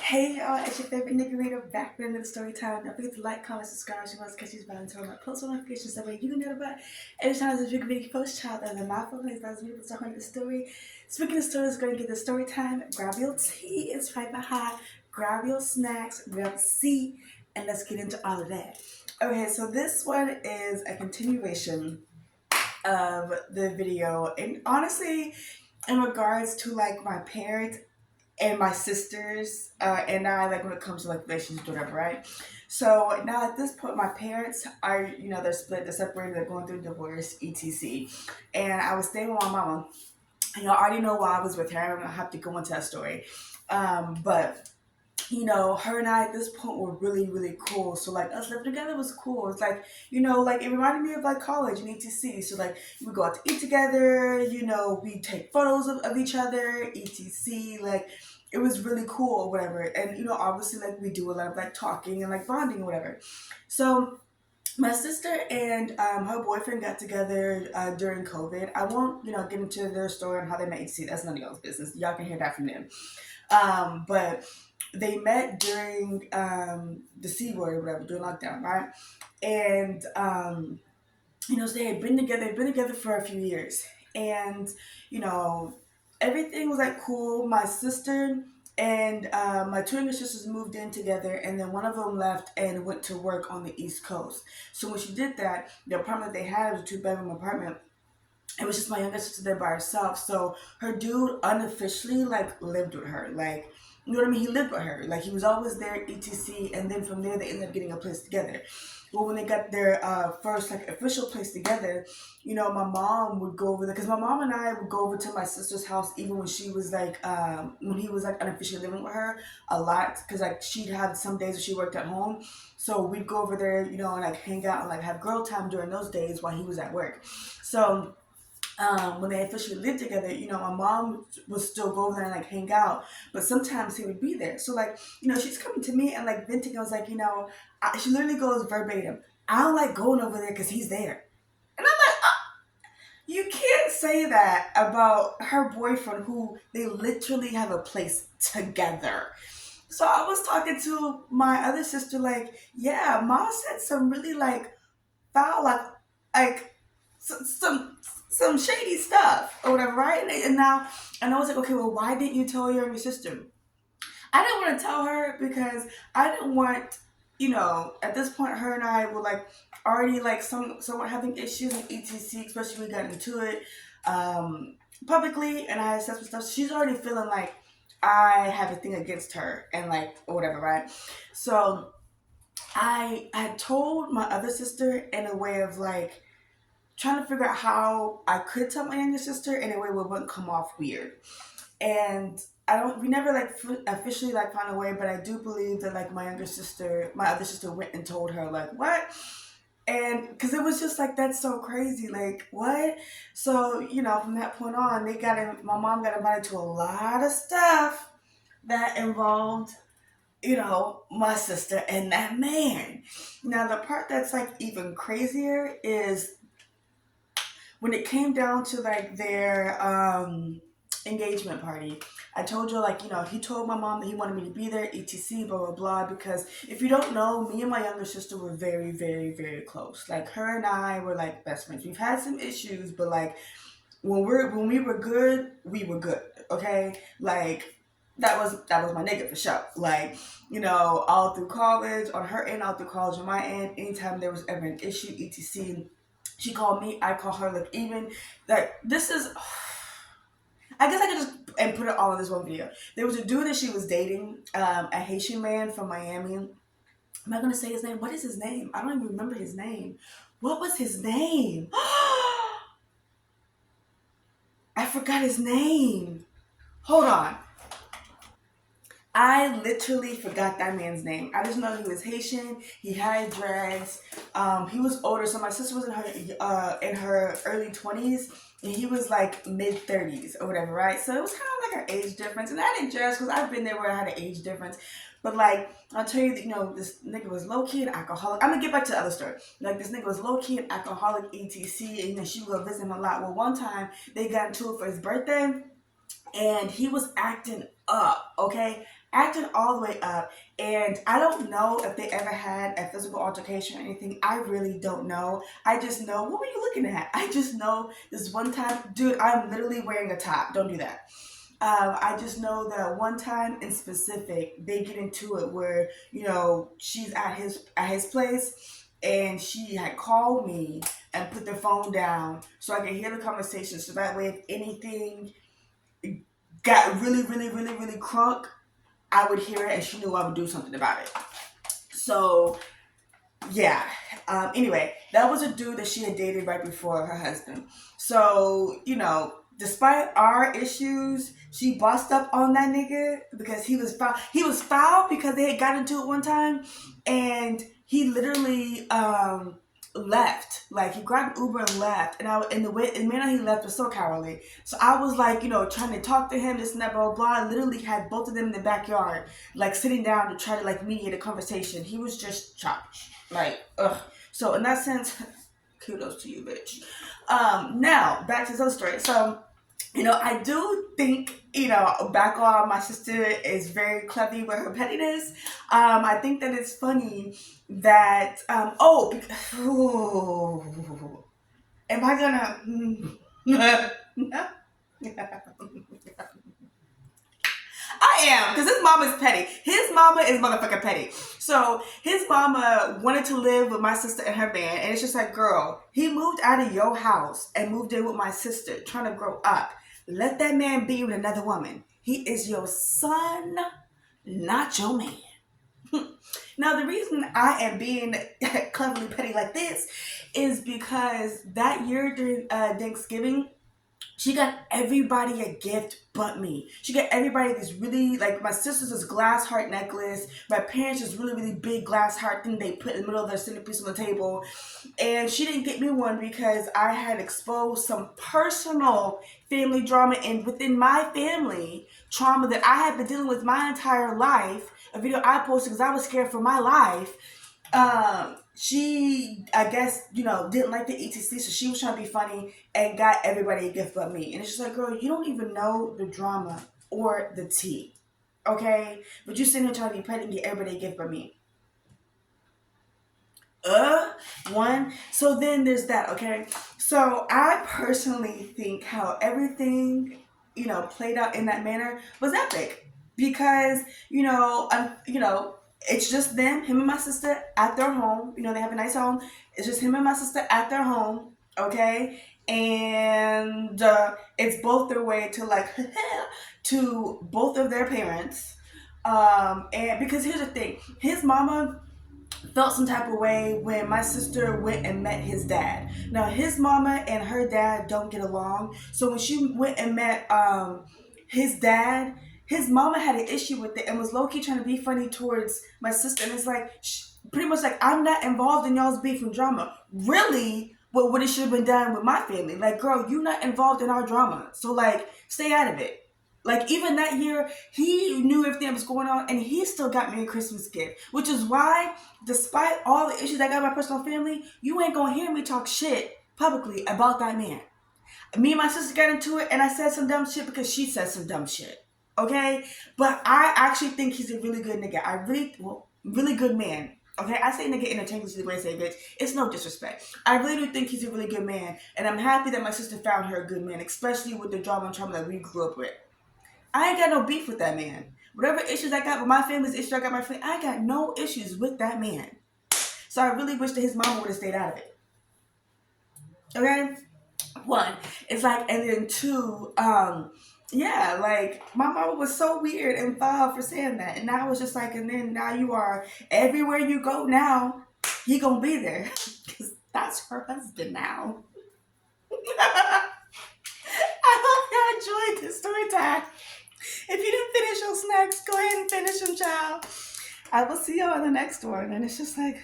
Hey y'all, it's your favorite nigga reader back with another story time. Don't forget to like, comment, subscribe, so catch these buttons, turn on my post notifications that way you can know about every time there's a video post. Child other than my phone, please that's me to start the story. Speaking of stories, going to get the story time. Grab your tea, it's right behind. Grab your snacks, grab a seat, and let's get into all of that. Okay, so this one is a continuation of the video, and honestly, in regards to like my parents and my sisters and I, like when it comes to like relationships, whatever, right? So now at this point, my parents are, they're split, they're separated, they're going through divorce, etc. And I was staying with my mama. I already know why I was with her. I don't have to go into that story. But her and I at this point were really, really cool. So like us living together was cool. It's like, like it reminded me of like college and ETC. So like we go out to eat together, we take photos of each other, ETC, like it was really cool or whatever. And obviously like we do a lot of like talking and like bonding or whatever. So my sister and her boyfriend got together during COVID. I won't, get into their story on how they met ETC. That's none of y'all's business. Y'all can hear that from them. But they met during the C word or whatever, during lockdown, right? And so they had been together. They've been together for a few years, and you know, everything was like cool. My sister and my two younger sisters moved in together, and then one of them left and went to work on the East Coast. So when she did that, the apartment they had was a two-bedroom apartment. It was just my younger sister there by herself. So her dude unofficially like lived with her. Like, you know what I mean? He lived with her. Like he was always there, etc. And then from there they ended up getting a place together. But when they got their first like official place together, my mom would go over there because my mom and I would go over to my sister's house even when she was like when he was like unofficially living with her a lot because like she'd have some days where she worked at home. So we'd go over there, and like hang out and like have girl time during those days while he was at work. So when they officially lived together, my mom would still go over there and like hang out, but sometimes he would be there. So like, she's coming to me and like venting. I was like, she literally goes verbatim, I don't like going over there because he's there. And I'm like, you can't say that about her boyfriend who they literally have a place together. So I was talking to my other sister, like, yeah, mom said some really like foul, like some shady stuff or whatever, right? And I was like, okay, well, why didn't you tell your younger sister? I didn't want to tell her because I didn't want, at this point, her and I were like already like somewhat having issues with ETC, especially when we got into it publicly, and I had sex with stuff. She's already feeling like I have a thing against her and like or whatever, right? So I had told my other sister in a way of like trying to figure out how I could tell my younger sister in a way where it wouldn't come off weird. And we never like officially like found a way, but I do believe that like my other sister went and told her like what? And because it was just like, that's so crazy. Like what? So, from that point on, my mom got invited to a lot of stuff that involved my sister and that man. Now, the part that's like even crazier is when it came down to like their engagement party. I told you like, he told my mom that he wanted me to be there, etc, blah, blah, blah, because if you don't know, me and my younger sister were very, very, very close. Like her and I were like best friends. We've had some issues, but like when we were good, we were good. Okay? Like that was my nigga for sure. Like, all through college, on her end, all through college on my end, anytime there was ever an issue, etc. She called me, I call her, like even like this is I guess I could just and put it all in this one video. There was a dude that she was dating, a Haitian man from Miami. Am I gonna say his name? What is his name? I don't even remember his name. What was his name? I forgot his name. Hold on. I literally forgot that man's name. I just know he was Haitian. He had dreads. He was older, so my sister was in her early 20s, and he was like mid 30s or whatever, right? So it was kind of like an age difference, and I didn't judge because I've been there where I had an age difference. But like I'll tell you, that, this nigga was low key an alcoholic. I'm gonna get back to the other story. Like this nigga was low key an alcoholic, etc. And she would go visit him a lot. Well, one time they got into it for his birthday. And he was acting up, okay? acting all the way up. And I don't know if they ever had a physical altercation or anything. I really don't know. I just know, what were you looking at? I just know this one time, dude, I'm literally wearing a top. Don't do that. I just know that one time in specific, they get into it where, she's at his place, and she had called me and put the phone down so I could hear the conversation. So that way, if anything got really, really, really, really crunk, I would hear it, and she knew I would do something about it. So yeah. Anyway, that was a dude that she had dated right before her husband. So, despite our issues, she bossed up on that nigga because he was foul. He was foul because they had got into it one time, and he literally left. Like, he grabbed an Uber and left. And the manner he left was so cowardly. So I was like, trying to talk to him, this and that, blah, blah, blah. I literally had both of them in the backyard, like sitting down to try to like mediate a conversation. He was just chopped. Like, ugh. So in that sense, kudos to you, bitch. Now back to the story. So, I do think, back on, my sister is very clever with her pettiness. I think that it's funny that, am I gonna, I am, because his mama is petty. His mama is motherfucking petty. So his mama wanted to live with my sister and her man, and it's just like, girl, he moved out of your house and moved in with my sister, trying to grow up. Let that man be with another woman. He is your son, not your man. Now, the reason I am being cleverly petty like this is because that year during Thanksgiving, she got everybody a gift but me. She got everybody this really, like, my sister's this glass heart necklace. My parents this really, really big glass heart thing they put in the middle of their centerpiece on the table. And she didn't get me one because I had exposed some personal family drama and within my family trauma that I had been dealing with my entire life. A video I posted because I was scared for my life. She, I guess, didn't like the ETC, so she was trying to be funny and got everybody a gift but me. And it's just like, girl, you don't even know the drama or the tea, okay? But you sitting here trying to be petty and get everybody a gift but me. One. So then there's that, okay? So I personally think how everything, played out in that manner was epic because, it's just him and my sister at their home. They have a nice home. It's just him and my sister at their home, okay? And it's both their way to like to both of their parents. And because here's the thing, his mama felt some type of way when my sister went and met his dad. Now his mama and her dad don't get along, so when she went and met his dad, his mama had an issue with it and was low-key trying to be funny towards my sister. And it's like, pretty much like, I'm not involved in y'all's beef and drama. Really, what it should have been done with my family. Like, girl, you not involved in our drama. So, like, stay out of it. Like, even that year, he knew everything that was going on, and he still got me a Christmas gift. Which is why, despite all the issues I got with my personal family, you ain't gonna hear me talk shit publicly about that man. Me and my sister got into it, and I said some dumb shit because she said some dumb shit. Okay? But I actually think he's a really good nigga. Really good man. Okay? I say nigga interchangeably when I say bitch. It's no disrespect. I really do think he's a really good man. And I'm happy that my sister found her a good man, especially with the drama and trauma that we grew up with. I ain't got no beef with that man. Whatever issues I got with my family's issues I got with my family, I got no issues with that man. So I really wish that his mama would have stayed out of it. Okay? One, it's like, and then two, yeah, like, my mama was so weird and foul for saying that. And now it's just like, and then now you are, everywhere you go now, he gonna be there. Because that's her husband now. I hope y'all enjoyed this story time. If you didn't finish your snacks, go ahead and finish them, child. I will see y'all in the next one. And it's just like,